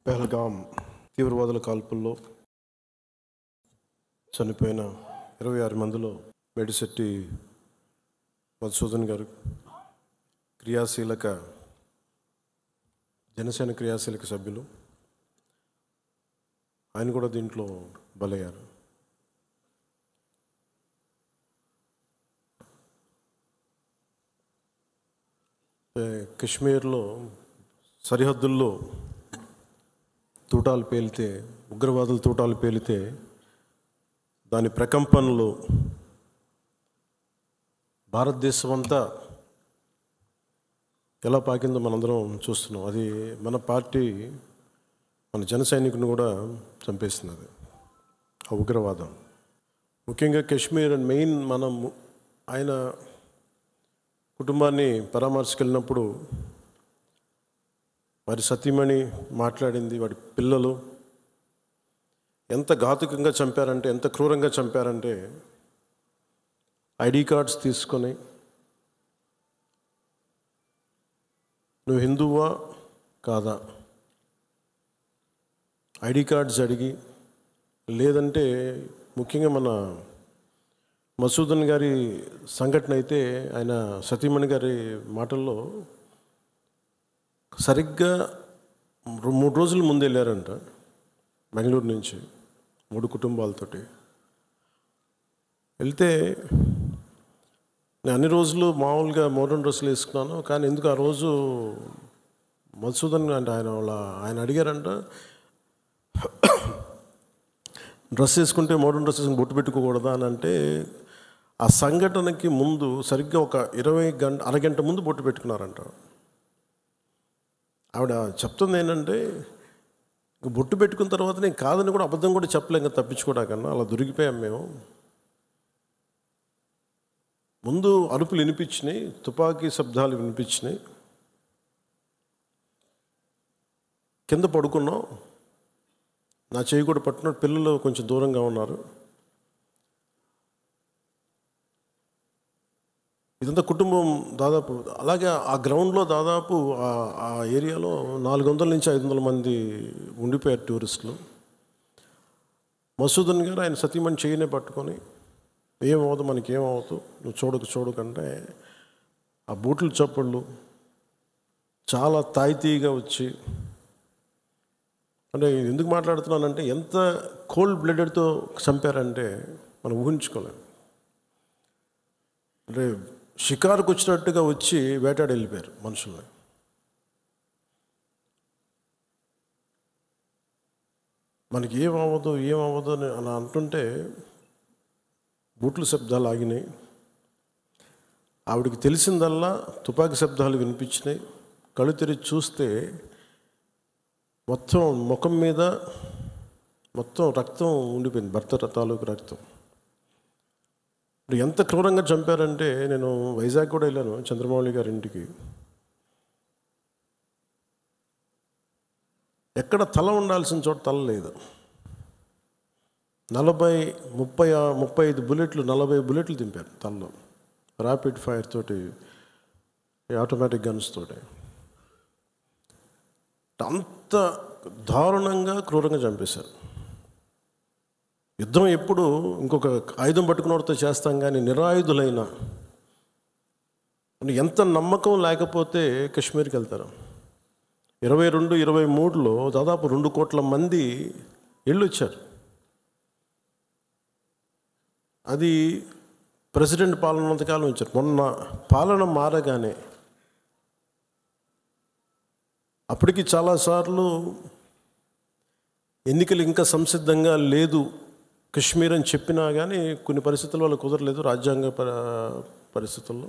పెహల్గాం తీవ్రవాదుల కాల్పుల్లో చనిపోయిన 26 మందిలో మేడిశెట్టి మధుసూదన్ గారు జనసేన క్రియాశీలక సభ్యులు. ఆయన కూడా దీంట్లో బలయ్యారు. కశ్మీర్లో సరిహద్దుల్లో తూటాలు పేలితే, ఉగ్రవాదులు తూటాలు పేలితే దాని ప్రకంపనలు భారతదేశం అంతా ఎలా పాకిందో మనందరం చూస్తున్నాం. అది మన పార్టీ, మన జన సైనికుని కూడా చంపేస్తున్నది ఆ ఉగ్రవాదం. ముఖ్యంగా కశ్మీర్ అండ్ మెయిన్ మనం ఆయన కుటుంబాన్ని పరామర్శకెళ్ళినప్పుడు వారి సతీమణి మాట్లాడింది, వాడి పిల్లలు ఎంత ఘాతుకంగా చంపారంటే, ఎంత క్రూరంగా చంపారంటే, ఐడి కార్డ్స్ తీసుకొని నువ్వు హిందువా కాదా ఐడి కార్డ్స్ అడిగి, లేదంటే ముఖ్యంగా మన మసూదన్ గారి సంఘటన అయితే ఆయన సతీమణి గారి మాటల్లో సరిగ్గా 3 రోజుల ముందు వెళ్ళారంట బెంగళూరు నుంచి 3 కుటుంబాలతోటి వెళ్తే, నేను అన్ని రోజులు మామూలుగా మోడర్న్ డ్రెస్సులు వేసుకున్నాను, కానీ ఎందుకు ఆ రోజు మధుసూదన్ అంటే ఆయన అడిగారంట, డ్రెస్ వేసుకుంటే మోడర్న్ డ్రెస్ వేసుకుని బొట్టు పెట్టుకోకూడదా అని. అంటే ఆ సంఘటనకి ముందు సరిగ్గా ఒక అరగంట ముందు బొట్టు పెట్టుకున్నారంట. ఆవిడ చెప్తుంది ఏంటంటే, బొట్టు పెట్టుకున్న తర్వాత నేను కాదని కూడా అబద్ధం కూడా చెప్పలేం కదా, తప్పించుకోవడాకన్నా అలా దొరికిపోయాం మేము. ముందు అరుపులు వినిపించినాయి, తుపాకీ శబ్దాలు వినిపించినాయి, కింద పడుకున్నాం, నా చేయి కూడా పట్టుకున్నాడు, పిల్లలు కొంచెం దూరంగా ఉన్నారు. ఇదంతా కుటుంబం దాదాపు అలాగే ఆ గ్రౌండ్లో దాదాపు ఆ ఏరియాలో 400 నుంచి 500 మంది ఉండిపోయారు టూరిస్టులు. మసూదన్ గారు ఆయన సతీమణి చేయనే పట్టుకొని, ఏమవుదు మనకేమవుతు, నువ్వు చూడకంటే ఆ బూట్ల చప్పుళ్ళు చాలా తాయితీగా వచ్చి, అంటే ఎందుకు మాట్లాడుతున్నానంటే ఎంత కోల్డ్ బ్లడెడ్తో చంపారంటే మనం ఊహించుకోలేం. అంటే షికారుకు వచ్చినట్టుగా వచ్చి వేటాడి వెళ్ళిపోయారు మనుషుల్ని. మనకి ఏమవ్వదు అని అలా అంటుంటే బూట్ల శబ్దాలు ఆగినాయి. ఆవిడికి తెలిసిందల్లా తుపాకీ శబ్దాలు వినిపించినాయి. కళ్ళు తెరిచి చూస్తే మొత్తం ముఖం మీద మొత్తం రక్తం ఉండిపోయింది, భర్త తాలూకు రక్తం. ఇప్పుడు ఎంత క్రూరంగా చంపారంటే, నేను వైజాగ్ కూడా వెళ్ళాను చంద్రమౌళి గారి ఇంటికి. ఎక్కడ తల ఉండాల్సిన చోట తల లేదు. 35 బుల్లెట్లు 40 బుల్లెట్లు దింపారు తలలో, ర్యాపిడ్ ఫైర్ తోటి, ఆటోమేటిక్ గన్స్ తోటి. అంత దారుణంగా క్రూరంగా చంపేశారు. యుద్ధం ఎప్పుడు ఇంకొక ఆయుధం పట్టుకున్నవాడితో చేస్తాం, కానీ నిరాయుధులైన ఎంత నమ్మకం లేకపోతే కశ్మీర్కి వెళ్తారు. 22-23లో దాదాపు 2 కోట్ల మంది వెళ్ళొచ్చారు. అది ప్రెసిడెంట్ పాలన ఉన్నంతకాలం వచ్చారు. మొన్న పాలన మారగానే అప్పటికి చాలాసార్లు ఎన్నికలు ఇంకా సంసిద్ధంగా లేదు కశ్మీర్ అని చెప్పినా కానీ కొన్ని పరిస్థితుల వల్ల కుదరలేదు, రాజ్యాంగ పరిస్థితుల్లో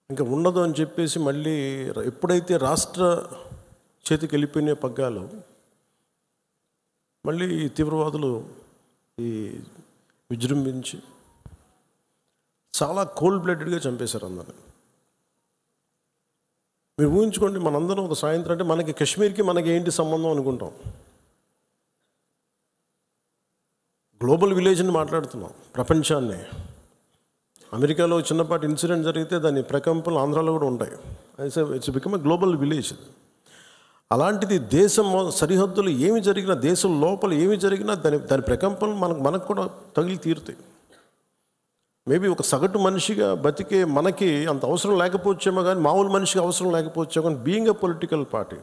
ఇంకా ఉండదు అని చెప్పేసి మళ్ళీ ఎప్పుడైతే రాష్ట్ర చేతికి వెళ్ళిపోయిన పగ్గాలు, మళ్ళీ తీవ్రవాదులు విజృంభించి చాలా కోల్డ్ బ్లడెడ్గా చంపేశారు అందరిని. మీరు ఊహించుకోండి, మనందరం ఒక సాయంత్రం అంటే మనకి కశ్మీర్కి మనకి ఏంటి సంబంధం అనుకుంటాం. గ్లోబల్ విలేజ్ని మాట్లాడుతున్నాం, ప్రపంచాన్ని. అమెరికాలో చిన్నపాటి ఇన్సిడెంట్ జరిగితే దాని ప్రకంపనలు ఆంధ్రాలో కూడా ఉంటాయి. It's become a global village. అలాంటిది దేశం సరిహద్దులు ఏమి జరిగినా, దేశం లోపల ఏమి జరిగినా దాని ప్రకంపనలు మనకు కూడా తగిలి తీరుతాయి. మేబీ ఒక సగటు మనిషిగా బతికే మనకి అంత అవసరం లేకపోవచ్చేమో, కానీ మామూలు మనిషికి అవసరం లేకపోవచ్చేమో, కానీ being a political party,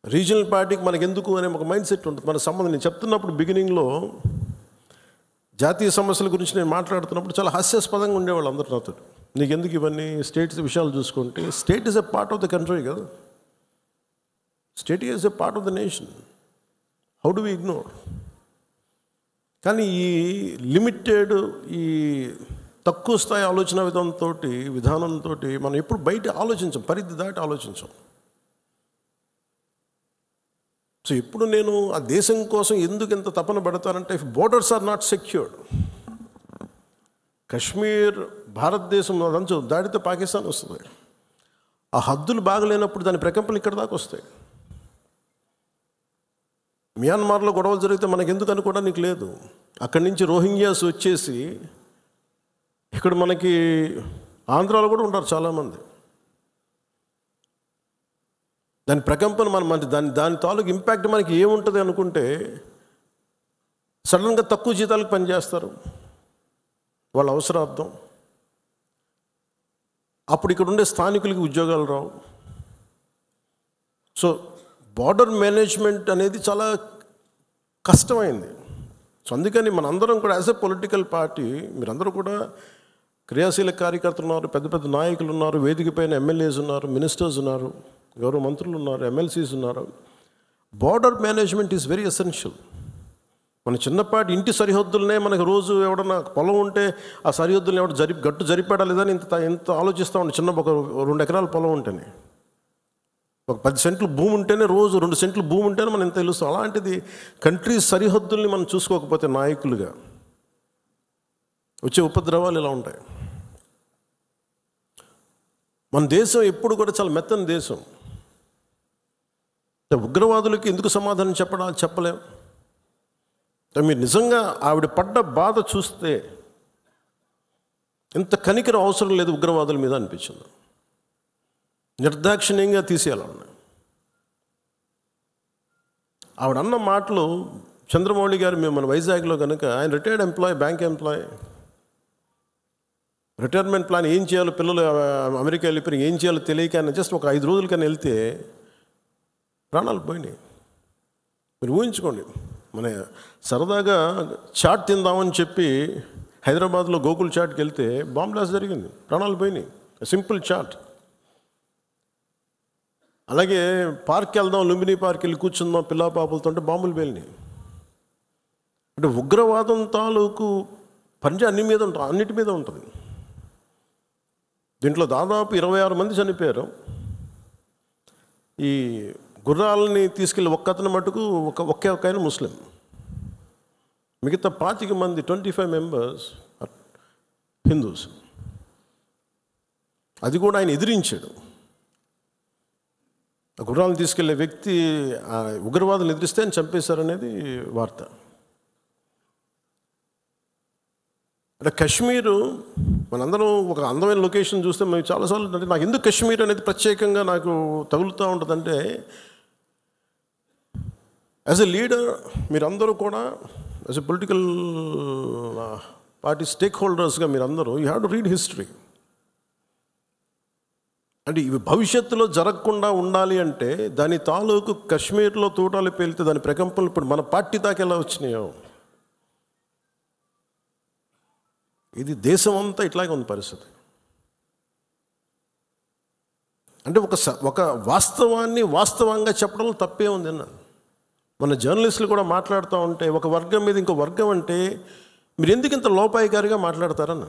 regional పార్టీకి మనకు ఎందుకు అనే ఒక మైండ్ సెట్ ఉంటుంది. మన సంబంధం నేను చెప్తున్నప్పుడు బిగినింగ్లో జాతీయ సమస్యల గురించి నేను మాట్లాడుతున్నప్పుడు చాలా హాస్యాస్పదంగా ఉండేవాళ్ళు అందరూ నాతో. నీకు ఎందుకు ఇవన్నీ స్టేట్స్ విషయాలు చూసుకుంటే, state is a part of the country కదా, state is a part of the nation, how do we ignore? కానీ ఈ లిమిటెడ్, ఈ తక్కువ స్థాయి ఆలోచన విధానంతో మనం ఎప్పుడు బయట ఆలోచించాం, పరిధి దాటి ఆలోచించాం. సో ఇప్పుడు నేను ఆ దేశం కోసం ఎందుకు ఇంత తపన పడతానంటే, if borders are not secured, Kashmir భారతదేశం అదంచు దాటితే పాకిస్తాన్ వస్తుంది. ఆ హద్దులు బాగలేనప్పుడు దాని ప్రకంపనలు ఇక్కడ దాకా వస్తాయి. మియాన్మార్లో గొడవలు జరిగితే మనకెందుకు అనుకోవడానికి లేదు. అక్కడి నుంచి రోహింగ్యాస్ వచ్చేసి ఇక్కడ మనకి ఆంధ్రాలో కూడా ఉంటారు చాలామంది. దాని ప్రకంపన దాని తాలూకు ఇంపాక్ట్ మనకి ఏముంటుంది అనుకుంటే, సడన్గా తక్కువ జీతాలకు పనిచేస్తారు వాళ్ళ అవసరార్థం. అప్పుడు ఇక్కడ ఉండే స్థానికులకి ఉద్యోగాలు రావు. సో బార్డర్ మేనేజ్మెంట్ అనేది చాలా కష్టమైంది. సో అందుకని మనందరం కూడా యాజ్ ఎ పొలిటికల్ పార్టీ, మీరందరూ కూడా క్రియాశీల కార్యకర్తలు ఉన్నారు, పెద్ద పెద్ద నాయకులు ఉన్నారు, వేదిక పైన ఎమ్మెల్యేస్ ఉన్నారు, మినిస్టర్స్ ఉన్నారు, గౌరవ మంత్రులు ఉన్నారు, ఎమ్మెల్సీస్ ఉన్నారు. Border management is very essential. మన చిన్నపాటి ఇంటి సరిహద్దులనే మనకు రోజు ఎవడన్నా పొలం ఉంటే ఆ సరిహద్దులను గట్టు జరిపాడా లేదని ఇంత ఆలోచిస్తూ ఉండే. చిన్న ఒక 2 ఎకరాల పొలం ఉంటేనే, ఒక 10 సెంట్లు భూమి ఉంటేనే, రోజు 2 సెంట్లు భూమి ఉంటేనే మనం ఇంత తెలుస్తాం. అలాంటిది కంట్రీ సరిహద్దుల్ని మనం చూసుకోకపోతే నాయకులుగా వచ్చే ఉపద్రవాలు ఇలా ఉంటాయి. మన దేశం ఎప్పుడు కూడా చాలా మెత్తని దేశం. ఉగ్రవాదులకి ఎందుకు సమాధానం చెప్పలేం. మీరు నిజంగా ఆవిడ పడ్డ బాధ చూస్తే ఇంత కనికరం అవసరం లేదు ఉగ్రవాదుల మీద అనిపించింది. నిర్దాక్షిణ్యంగా తీసేయాలన్నా. ఆవిడ అన్న మాటలు, చంద్రమౌళి గారు మేము మన వైజాగ్లో కనుక, ఆయన retired employee, bank employee, retirement plan ఏం చేయాలో, పిల్లలు అమెరికా వెళ్ళిపోయి ఏం చేయాలో తెలియక ఆయన జస్ట్ ఒక 5 రోజుల కన్నా వెళ్తే ప్రాణాలు పోయినాయి. మీరు ఊహించుకోండి, మన సరదాగా చాట్ తిందామని చెప్పి హైదరాబాద్లో గోకుల్ చాట్కి వెళ్తే బాంబ్ బ్లాస్ట్ జరిగింది, ప్రాణాలు పోయినాయి. Simple chat. అలాగే పార్క్కి వెళ్దాం, లుంబిని పార్క్ వెళ్ళి కూర్చుందాం పిల్లా పాపలతో అంటే బాంబులు పేలినాయి. అంటే ఉగ్రవాదం తాలూకు పంజా అన్నిటి మీద ఉంటుంది. దీంట్లో దాదాపు 26 మంది చనిపోయారు. ఈ గుర్రాలని తీసుకెళ్ళి ఒక్కతను మటుకు ఒకే ఆయన ముస్లిం, మిగతా 25 మంది 25 మెంబర్స్ హిందూస్. అది కూడా ఆయన ఎదిరించాడు. ఆ గుర్రాలను తీసుకెళ్లే వ్యక్తి ఉగ్రవాదులు ఎదిరిస్తే ఆయన చంపేశారనేది వార్త. అంటే కశ్మీరు మనందరం ఒక అందమైన లొకేషన్ చూస్తే మేము చాలాసార్లు, అంటే నాకు ఎందుకు కశ్మీర్ అనేది ప్రత్యేకంగా నాకు తగులుతూ ఉంటుందంటే, యాజ్ ఎ లీడర్ మీరందరూ కూడా యాజ్ ఎ పొలిటికల్ పార్టీ స్టేక్ హోల్డర్స్గా మీరందరూ you have to read history. అంటే ఇవి భవిష్యత్తులో జరగకుండా ఉండాలి అంటే దాని తాలూకు కశ్మీర్లో తూటాలు పేలితే దాని ప్రకంపనలు ఇప్పుడు మన పార్టీ దాకా ఎలా వచ్చినాయో, ఇది దేశం అంతా ఇట్లాగే ఉంది పరిస్థితి. అంటే ఒక వాస్తవాన్ని వాస్తవంగా చెప్పడంలో తప్పే ఉంది అన్న. మన జర్నలిస్టులు కూడా మాట్లాడుతూ ఉంటే ఒక వర్గం మీద ఇంకో వర్గం అంటే మీరు ఎందుకు ఇంత లోపాయికారిగా మాట్లాడతారన్న.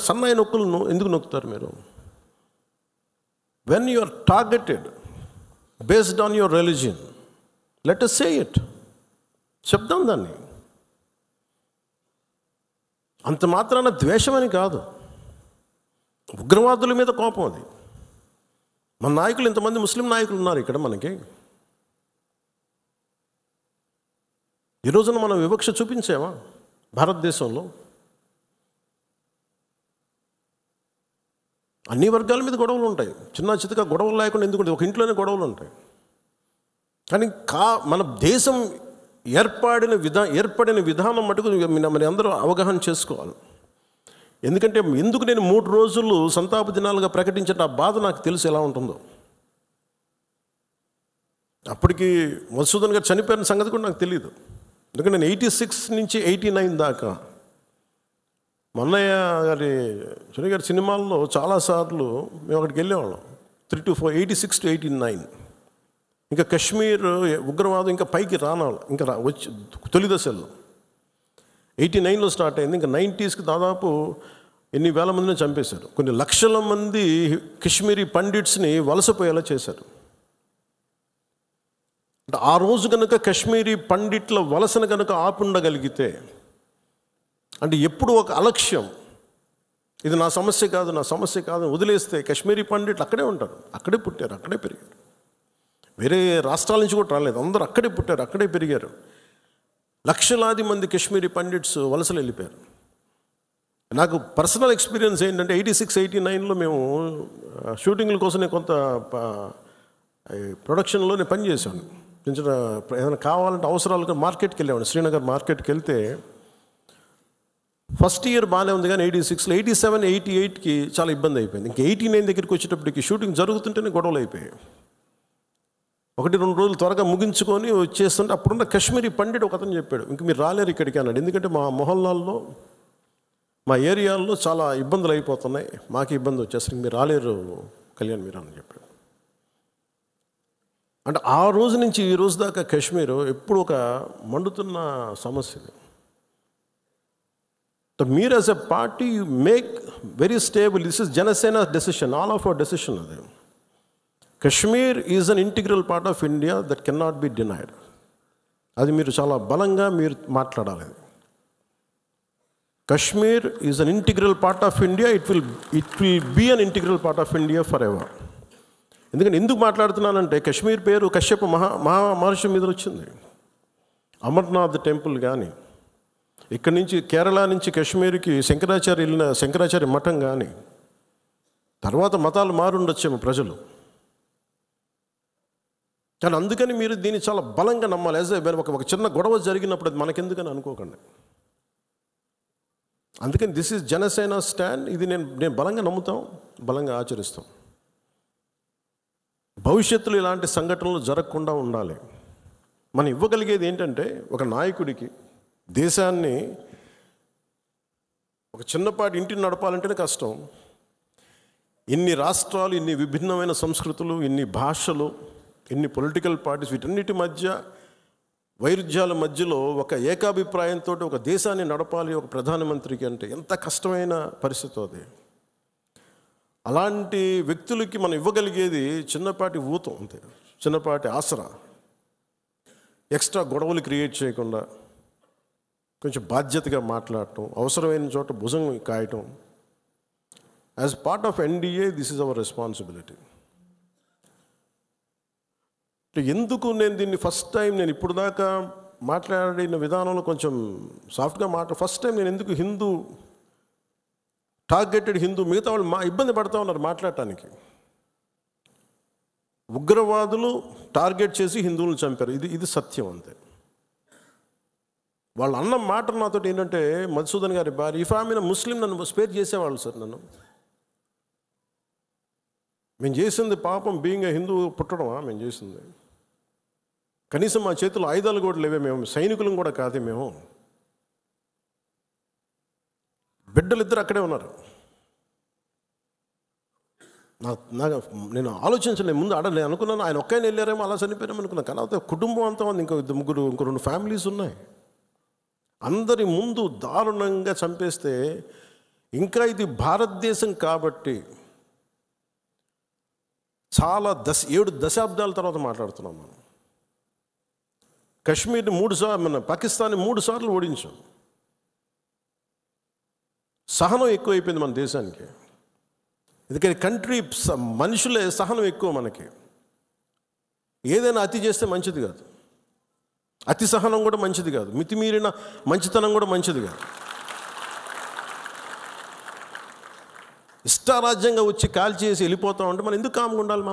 సన్నాయి నొక్కులను ఎందుకు నొక్కుతారు మీరు? When you are targeted based on your religion, let us say it, చెప్దాం దాన్ని. అంత మాత్రాన ద్వేషమని కాదు, ఉగ్రవాదుల మీద కోపం అది. మన నాయకులు ఇంతమంది ముస్లిం నాయకులు ఉన్నారు ఇక్కడ మనకి. ఈ రోజున మనం వివక్ష చూపించామా భారతదేశంలో? అన్ని వర్గాల మీద గొడవలు ఉంటాయి, చిన్న చితక గొడవలు లేకుండా ఎందుకు ఉంటాయి? ఒక ఇంట్లోనే గొడవలు ఉంటాయి. కానీ మన దేశం ఏర్పడిన విధానం మటుకు మరి అందరూ అవగాహన చేసుకోవాలి. ఎందుకంటే ఎందుకు నేను 3 రోజులు సంతాప దినాలుగా ప్రకటించిన ఆ బాధ నాకు తెలుసు ఎలా ఉంటుందో. అప్పటికి మధుసూదన్ గారు చనిపోయిన సంగతి కూడా నాకు తెలియదు. ఎందుకంటే నేను 86 నుంచి 89 దాకా మన్నయ్య గారి చుని గారి సినిమాల్లో చాలాసార్లు మేము అక్కడికి వెళ్ళేవాళ్ళం. 3 to 4, 86 to 89. ఇంకా కశ్మీర్ ఉగ్రవాదం ఇంకా పైకి రానాలి, ఇంకా వచ్చి తొలి దశల్లో 89లో స్టార్ట్ అయింది. ఇంకా 90sకి దాదాపు ఎన్ని వేల మందిని చంపేశారు. కొన్ని లక్షల మంది కశ్మీరీ పండిట్స్ని వలసపోయేలా చేశారు. అంటే ఆ రోజు కనుక కశ్మీరీ పండిట్ల వలసను కనుక ఆపుండగలిగితే, అంటే ఎప్పుడు ఒక అలక్ష్యం, ఇది నా సమస్య కాదు నా సమస్య కాదు వదిలేస్తే కశ్మీరీ పండిట్లు అక్కడే ఉంటారు, అక్కడే పుట్టారు, అక్కడే పెరిగారు. వేరే రాష్ట్రాల నుంచి కూడా రాలేదు, అందరూ అక్కడే పుట్టారు, అక్కడే పెరిగారు. లక్షలాది మంది కశ్మీరీ పండిట్స్ వలసలు వెళ్ళిపోయారు. నాకు పర్సనల్ ఎక్స్పీరియన్స్ ఏంటంటే 86, 89లో మేము షూటింగ్ల కోసమే కొంత ప్రొడక్షన్లో నేను పనిచేశాను. కొంచెం ఏదైనా కావాలంటే అవసరాలుగా మార్కెట్కి వెళ్ళేవాడిని. శ్రీనగర్ మార్కెట్కి వెళ్తే ఫస్ట్ ఇయర్ బాగానే ఉంది, కానీ 86లో 87, 88కి చాలా ఇబ్బంది అయిపోయింది. ఇంకా 89 దగ్గరికి వచ్చేటప్పటికి షూటింగ్ జరుగుతుంటేనే గొడవలు అయిపోయాయి. 1-2 రోజులు త్వరగా ముగించుకొని వచ్చేస్తుంటే అప్పుడున్న కశ్మీరీ పండిట్ ఒక అతను చెప్పాడు, ఇంక మీరు రాలేరు ఇక్కడికి అన్నాడు. ఎందుకంటే మా మొహల్లాల్లో మా ఏరియాల్లో చాలా ఇబ్బందులు అయిపోతున్నాయి, మాకు ఇబ్బంది వచ్చేసరికి మీరు రాలేరు కళ్యాణ్ మీరు అని చెప్పాడు. అంటే ఆ రోజు నుంచి ఈ రోజు దాకా కశ్మీర్ ఎప్పుడు ఒక మండుతున్న సమస్య. మీరు as a party you make very stable. This is Janasena decision, all of our decision. అది Kashmir is an integral part of India that can not be denied. అది మీరు చాలా బలంగా మీరు మాట్లాడాలి. Kashmir is an integral part of India, it will be an integral part of India forever. ఎందుకంటే ఎందుకు మాట్లాడుతున్నానంటే కశ్మీర్ పేరు కశ్యప మహర్షి మీద వచ్చింది. అమర్నాథ్ టెంపుల్ కానీ, ఇక్కడి నుంచి కేరళ నుంచి కశ్మీర్కి శంకరాచార్య మఠం కానీ, తర్వాత మతాలు మారుండొచ్చేమో ప్రజలు, కానీ అందుకని మీరు దీన్ని చాలా బలంగా నమ్మాలి. ఒక చిన్న గొడవ జరిగినప్పుడు అది మనకెందుకని అనుకోకండి. అందుకని దిస్ ఈజ్ జనసేన స్టాండ్. ఇది నేను బలంగా నమ్ముతాం, బలంగా ఆచరిస్తాం. భవిష్యత్తులో ఇలాంటి సంఘటనలు జరగకుండా ఉండాలి. మనం ఇవ్వగలిగేది ఏంటంటే ఒక నాయకుడికి దేశాన్ని ఒక చిన్నపాటి ఇంటిని నడపాలంటేనే కష్టం. ఇన్ని రాష్ట్రాలు, ఇన్ని విభిన్నమైన సంస్కృతులు, ఇన్ని భాషలు, ఇన్ని పొలిటికల్ పార్టీస్, వీటన్నిటి మధ్య వైరుధ్యాల మధ్యలో ఒక ఏకాభిప్రాయంతో ఒక దేశాన్ని నడపాలి ఒక ప్రధానమంత్రికి అంటే ఎంత కష్టమైన పరిస్థితి అది. అలాంటి వ్యక్తులకి మనం ఇవ్వగలిగేది చిన్నపాటి ఊతం అంతే, చిన్నపాటి ఆసరా. ఎక్స్ట్రా గొడవలు క్రియేట్ చేయకుండా కొంచెం బాధ్యతగా మాట్లాడటం, అవసరమైన చోట భుజం కాయటం. As part of NDA this is our responsibility. ఎందుకు నేను దీన్ని ఫస్ట్ టైం నేను ఇప్పుడు దాకా మాట్లాడిన విధానంలో కొంచెం సాఫ్ట్గా ఫస్ట్ టైం నేను ఎందుకు హిందూ టార్గెటెడ్ హిందూ, మిగతా వాళ్ళు ఇబ్బంది పడుతూ ఉన్నారు మాట్లాడటానికి. ఉగ్రవాదులు టార్గెట్ చేసి హిందువులను చంపారు, ఇది సత్యం అంతే. వాళ్ళు అన్న మాట నాతో ఏంటంటే, మధుసూదన్ గారి భార్య ఇఫ్ ఆమె ముస్లిం నన్ను స్పేర్ చేసేవాళ్ళు సార్. మేము చేసింది పాపం బీయింగ్ హిందూ పుట్టడమా మేము చేసింది? కనీసం మా చేతుల్లో ఆయుధాలు కూడా లేవే, మేము సైనికులం కూడా కాదే, మేము బిడ్డలిద్దరు అక్కడే ఉన్నారు. నేను ఆలోచించలేదు ముందు నేను అనుకున్నాను ఆయన ఒక్కైనా వెళ్ళారేమో, అలా చనిపోయారేమో అనుకున్నాను. కానీ కుటుంబం అంతా ఉంది, ఇంకో 2 ఫ్యామిలీస్ ఉన్నాయి. అందరి ముందు దారుణంగా చంపేస్తే, ఇంకా ఇది భారతదేశం కాబట్టి చాలా 7 దశాబ్దాల తర్వాత మాట్లాడుతున్నాం మనం. కశ్మీర్ని 3 సార్లు, మన పాకిస్తాన్ని 3 సార్లు ఓడించాం. సహనం ఎక్కువైపోయింది మన దేశానికి. ఎందుకంటే కంట్రీ మనుషులే సహనం ఎక్కువ మనకి. ఏదైనా అతి చేస్తే మంచిది కాదు, అతి సహనం కూడా మంచిది కాదు, మితిమీరిన మంచితనం కూడా మంచిది కాదు. ఇష్టారాజ్యంగా వచ్చి కాల్ చేసి వెళ్ళిపోతాం అంటే మనం ఎందుకు కామ్గా ఉండాలి?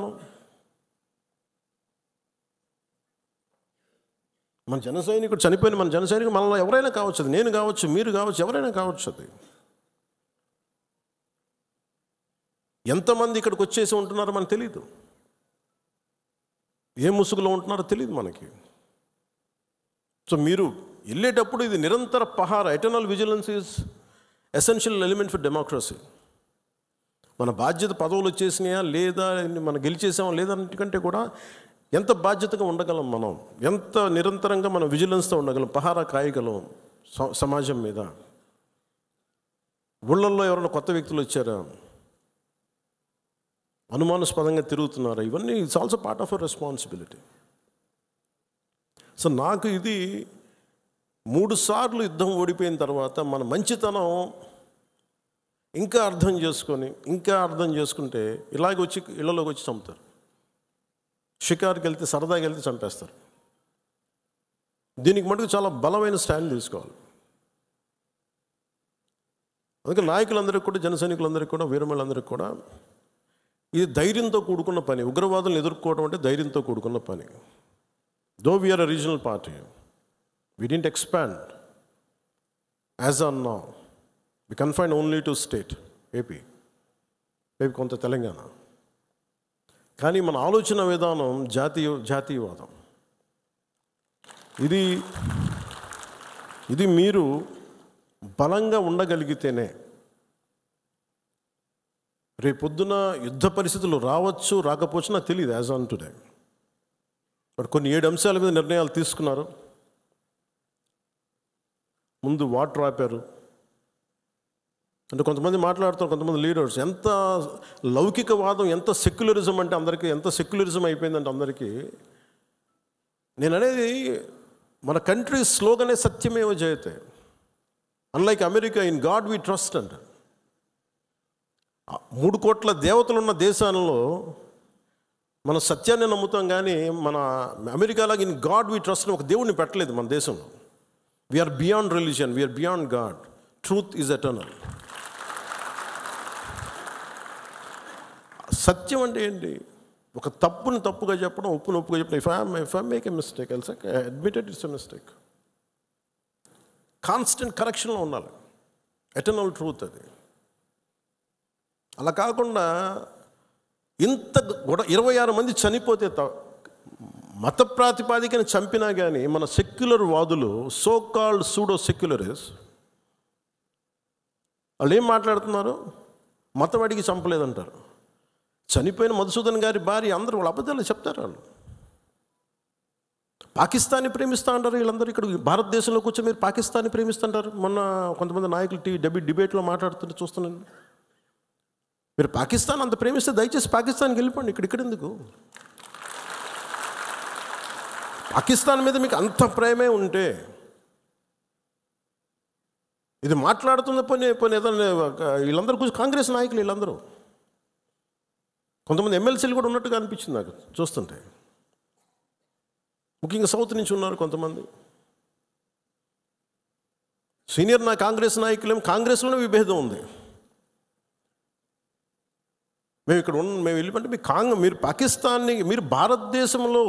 మన జన సైనికుడు చనిపోయిన మన జన సైనికుడు మనలో ఎవరైనా కావచ్చు, అది నేను కావచ్చు, మీరు కావచ్చు, ఎవరైనా కావచ్చు. అది ఎంతమంది ఇక్కడికి వచ్చేసి ఉంటున్నారో మనకు తెలియదు, ఏ ముసుగులో ఉంటున్నారో తెలియదు మనకి. సో మీరు వెళ్ళేటప్పుడు ఇది నిరంతర పహార, eternal vigilance is essential element for democracy. మన బాధ్యత పదవులు వచ్చేసినాయా లేదా, మనం గెలిచేసామా లేదా అన్నిటికంటే కూడా ఎంత బాధ్యతగా ఉండగలం, మనం ఎంత నిరంతరంగా మనం విజిలెన్స్తో ఉండగలం, పహారా కాయగలం సమాజం మీద. ఊళ్ళల్లో ఎవరైనా కొత్త వ్యక్తులు వచ్చారా, అనుమానాస్పదంగా తిరుగుతున్నారా, ఇవన్నీ it's also part of our responsibility. So నాకు ఇది 3 సార్లు యుద్ధం ఓడిపోయిన తర్వాత మన మంచితనం ఇంకా అర్థం చేసుకుంటే ఇలాగ వచ్చి ఇళ్లలోకి వచ్చి చంపుతారు. షికార్కి వెళ్తే, సరదాకి వెళ్తే చంపేస్తారు. దీనికి మటుకు చాలా బలమైన స్టాండ్ తీసుకోవాలి. అందుకే నాయకులందరికీ కూడా, జన సైనికులందరికీ కూడా, వీరమలందరికీ కూడా ఇది ధైర్యంతో కూడుకున్న పని. ఉగ్రవాదులను ఎదుర్కోవడం అంటే ధైర్యంతో కూడుకున్న పని. Though we're a regional party, we didn't expand as on now. We confined only to state, AP, maybe కొంత తెలంగాణ. కానీ మన ఆలోచన విధానం జాతీయవాదం. ఇది మీరు బలంగా ఉండగలిగితేనే రేపొద్దున యుద్ధ పరిస్థితులు రావచ్చు, రాకపోవచ్చు, నాకు తెలియదు యాజ్ ఆన్ టుడే. బట్ కొన్ని 7 అంశాల మీద నిర్ణయాలు తీసుకున్నారు. ముందు వాటర్ ఆపారు. అంటే కొంతమంది మాట్లాడుతారు, కొంతమంది లీడర్స్, ఎంత లౌకికవాదం, ఎంత సెక్యులరిజం అంటే అందరికీ, ఎంత సెక్యులరిజం అయిపోయిందంటే అందరికీ. నేను అనేది మన కంట్రీ స్లోగనే సత్యమేవ జయతే. Unlike America, in God we trust అంట. 3 కోట్ల దేవతలున్న దేశాలలో మన సత్యాన్ని నమ్ముతాం, కానీ మన అమెరికాలాగా ఇన్ గాడ్ వీ ట్రస్ట్ అని ఒక దేవుడిని పెట్టలేదు మన దేశంలో. We're beyond religion, we're beyond God. Truth is eternal. సత్యం అంటే ఏంటి? ఒక తప్పుని తప్పుగా చెప్పడం, ఒప్పుని ఒప్పుగా చెప్పడం. If I make a mistake, I'll say admitted it's a mistake. Constant కరెక్షన్లో ఉండాలి. ఎటర్నల్ ట్రూత్ అది. అలా కాకుండా ఇంత 26 మంది చనిపోతే, మత ప్రాతిపాదికని చంపినా కానీ మన సెక్యులర్ వాదులు, సో కాల్డ్ సూడో సెక్యులరిస్ట్, వాళ్ళు ఏం మాట్లాడుతున్నారు? మతవాడికి చంపలేదంటారు. చనిపోయిన మధుసూదన్ గారి భార్య, అందరూ వాళ్ళ అబద్ధాలు చెప్తారు. వాళ్ళు పాకిస్తాన్ని ప్రేమిస్తూ అంటారు. వీళ్ళందరూ ఇక్కడ భారతదేశంలో కూర్చొని మీరు పాకిస్తాన్ని ప్రేమిస్తుంటారు. మొన్న కొంతమంది నాయకులు డిబేట్లో మాట్లాడుతుంటే చూస్తున్నాను. మీరు పాకిస్తాన్ అంత ప్రేమిస్తే దయచేసి పాకిస్తాన్కి వెళ్ళిపోండి, ఇక్కడ ఎందుకు? పాకిస్తాన్ మీద మీకు అంత ప్రేమే ఉంటే ఇది మాట్లాడుతున్న పని ఏదైనా వీళ్ళందరూ కూర్చొని కాంగ్రెస్ నాయకులు వీళ్ళందరూ, కొంతమంది ఎమ్మెల్సీలు కూడా ఉన్నట్టుగా అనిపించింది నాకు చూస్తుంటే. ముఖ్యంగా సౌత్ నుంచి ఉన్నారు కొంతమంది సీనియర్ కాంగ్రెస్ నాయకులేమో కాంగ్రెస్లోనే విభేదం ఉంది. మేము వెళ్ళిపోతే మీరు పాకిస్తాన్ని, మీరు భారతదేశంలో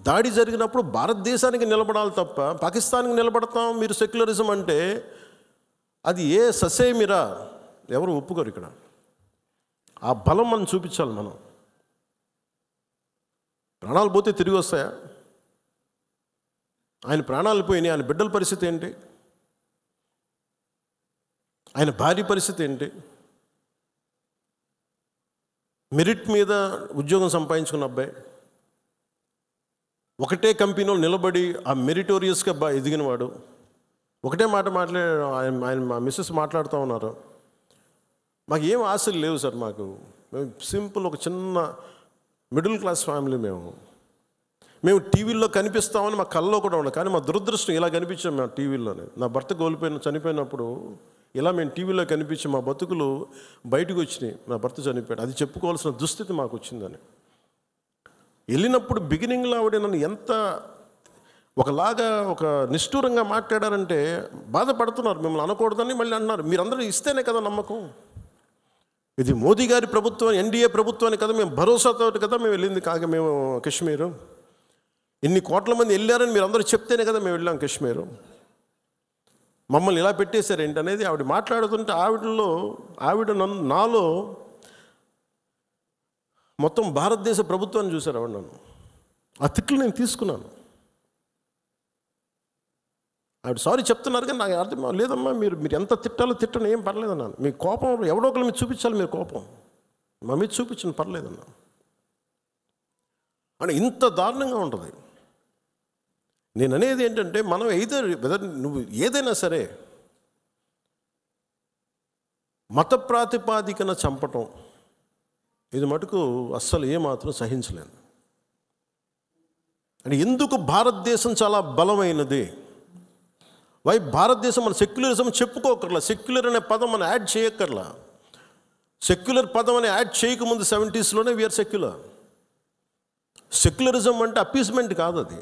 దాడి జరిగినప్పుడు భారతదేశానికి నిలబడాలి తప్ప పాకిస్తాన్కి నిలబడతాం మీరు సెక్యులరిజం అంటే అది ఏ ససేమిరా, ఎవరు ఒప్పుకోరు. ఇక్కడ ఆ బలం మనం చూపించాలి. మనం ప్రాణాలు పోతే తిరిగి వస్తాయా? ఆయన ప్రాణాలు పోయినాయి, ఆయన బిడ్డల పరిస్థితి ఏంటి? ఆయన భార్య పరిస్థితి ఏంటి? మెరిట్ మీద ఉద్యోగం సంపాదించుకున్న అబ్బాయి, ఒకటే కంపెనీలో నిలబడి ఆ మెరిటోరియస్గా ఎదిగినవాడు, ఒకటే మాట ఆయన మా మిస్సెస్ మాట్లాడుతూ ఉన్నారు, మాకు ఏం ఆశలు లేవు సార్, మేము సింపుల్ ఒక చిన్న మిడిల్ క్లాస్ ఫ్యామిలీ, మేము టీవీల్లో కనిపిస్తామని మా కళ్ళలో కూడా ఉండదు, కానీ మా దురదృష్టం ఇలా కనిపించాం మేము టీవీల్లోనే. నా భర్త చనిపోయినప్పుడు ఇలా మేము టీవీలో కనిపించి మా బతుకులు బయటకు వచ్చినాయి, నా భర్త చనిపోయాడు, అది చెప్పుకోవాల్సిన దుస్థితి మాకు వచ్చిందని. వెళ్ళినప్పుడు బిగినింగ్లో ఆవిడ నన్ను ఎంత ఒకలాగా ఒక నిష్ఠూరంగా మాట్లాడారంటే బాధపడుతున్నారు. మిమ్మల్ని అనకూడదని మళ్ళీ అంటున్నారు. మీరందరూ ఇస్తేనే కదా నమ్మకం. ఇది మోదీ గారి ప్రభుత్వం, ఎన్డీఏ ప్రభుత్వాన్ని కదా మేము భరోసాతో కదా మేము వెళ్ళింది, కాక మేము కాశ్మీరు ఇన్ని కోట్ల మంది వెళ్ళారని మీరు అందరూ చెప్తేనే కదా మేము వెళ్ళాం కాశ్మీరు. మమ్మల్ని ఇలా పెట్టేశారు ఏంటి అనేది ఆవిడ మాట్లాడుతుంటే ఆవిడ నాలో మొత్తం భారతదేశ ప్రభుత్వాన్ని చూశారు ఆవిడ. నన్ను ఆ తిట్లు నేను తీసుకున్నాను. ఆవిడ సారీ చెప్తున్నారు కానీ నాకు అర్థం లేదమ్మా, మీరు ఎంత తిట్టాలో తిట్టను, ఏం పర్లేదన్నాను. మీ కోపం ఎవడో ఒకరి మీద చూపించాలి, మీరు కోపం మా మీద చూపించను పర్లేదన్నా. అంటే ఇంత దారుణంగా ఉంటుంది. నేను అనేది ఏంటంటే మనం వెదర్ నువ్వు ఏదైనా సరే మత ప్రాతిపాదికన చంపటం ఇది మటుకు అస్సలు ఏమాత్రం సహించలేను. అంటే ఎందుకు భారతదేశం చాలా బలమైనది, భారతదేశం మన సెక్యులరిజం చెప్పుకోకర్లా, సెక్యులర్ అనే పదం మనం యాడ్ చేయక్కర్లా. సెక్యులర్ పదం అని యాడ్ చేయకముందు 70s వీఆర్ సెక్యులర్. సెక్యులరిజం అంటే అపీస్మెంట్ కాదు, అది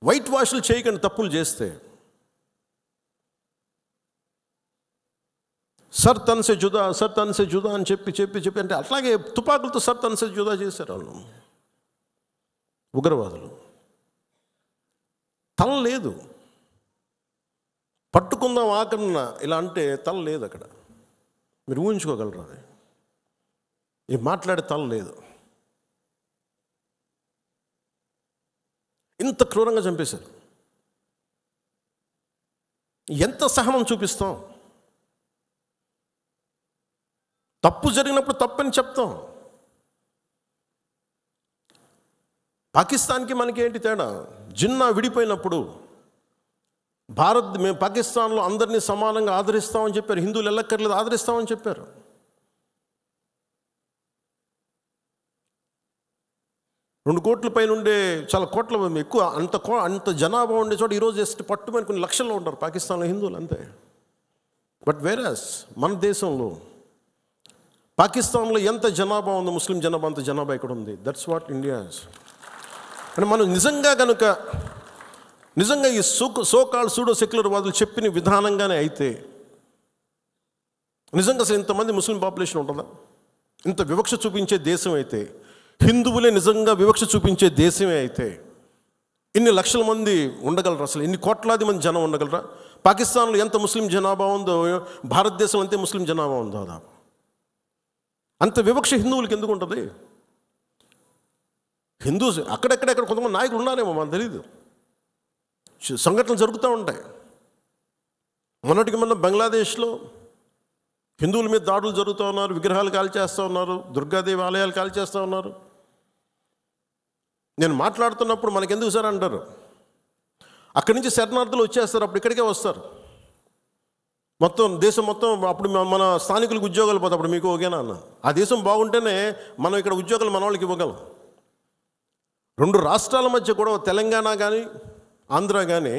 వైట్ వాష్లు చేయకండి తప్పులు చేస్తే. సర్ తన్సే జుదా అని చెప్పి అంటే అట్లాగే తుపాకులతో సర్ తన్సే జుదా చేశారు వాళ్ళు ఉగ్రవాదులు. తల లేదు, పట్టుకుందాం ఆకన్నా ఇలా అంటే తల లేదు అక్కడ. మీరు ఊహించుకోగలరు అది, ఈ మాట్లాడే తల లేదు. ఇంత క్రూరంగా చంపేశారు. ఎంత సహనం చూపిస్తాం? తప్పు జరిగినప్పుడు తప్పని చెప్తాం. పాకిస్తాన్కి మనకి ఏంటి తేడా? జిన్నా విడిపోయినప్పుడు మేము పాకిస్తాన్లో అందరినీ సమానంగా ఆదరిస్తామని చెప్పారు. హిందువులు ఎల్లక్కర్లేదు, ఆదరిస్తామని చెప్పారు. రెండు కోట్ల పైన ఉండే, చాలా కోట్ల ఎక్కువ, అంత జనాభా ఉండే చోట ఈరోజు జస్ట్ పట్టుమని కొన్ని లక్షల్లో ఉంటారు పాకిస్తాన్లో హిందువులు అంతే. బట్ వేరస్ మన దేశంలో పాకిస్తాన్లో ఎంత జనాభా ఉందో ముస్లిం జనాభా అంత జనాభా ఇక్కడ ఉంది. That's what India is. అంటే మనం నిజంగా ఈ సోకాల్ సూడో సెక్యులర్ వాదులు చెప్పిన విధానంగానే అయితే నిజంగా అసలు ఇంతమంది ముస్లిం పాపులేషన్ ఉంటుందా? ఇంత వివక్ష చూపించే దేశం అయితే, హిందువులే నిజంగా వివక్ష చూపించే దేశమే అయితే ఇన్ని లక్షల మంది ఉండగలరా? అసలు ఇన్ని కోట్లాది మంది జనం ఉండగలరా? పాకిస్తాన్లో ఎంత ముస్లిం జనాభా ఉందో భారతదేశంలో అంతే ముస్లిం జనాభా ఉందో. దాదాపు అంత వివక్ష హిందువులకి ఎందుకు ఉంటుంది? హిందూస్ అక్కడెక్కడ కొంతమంది నాయకులు ఉన్నారేమో మనకు తెలీదు. సంఘటనలు జరుగుతూ ఉంటాయి. మొన్నటికి మొన్న బంగ్లాదేశ్లో హిందువుల మీద దాడులు జరుగుతూ ఉన్నారు, విగ్రహాలు కాల్చేస్తూ ఉన్నారు, దుర్గాదేవి ఆలయాలు కాల్చేస్తూ ఉన్నారు. నేను మాట్లాడుతున్నప్పుడు మనకెందుకు సార్ అంటారు, అక్కడి నుంచి శరణార్థులు వచ్చేస్తారు, అప్పుడు ఇక్కడికే వస్తారు. మొత్తం దేశం మొత్తం అప్పుడు మన స్థానికులకు ఉద్యోగాలు పోతే అప్పుడు మీకు ఓకేనా అన్న. ఆ దేశం బాగుంటేనే మనం ఇక్కడ ఉద్యోగాలు మన వాళ్ళకి ఇవ్వగలం. రెండు రాష్ట్రాల మధ్య కూడా తెలంగాణ కానీ ఆంధ్ర కానీ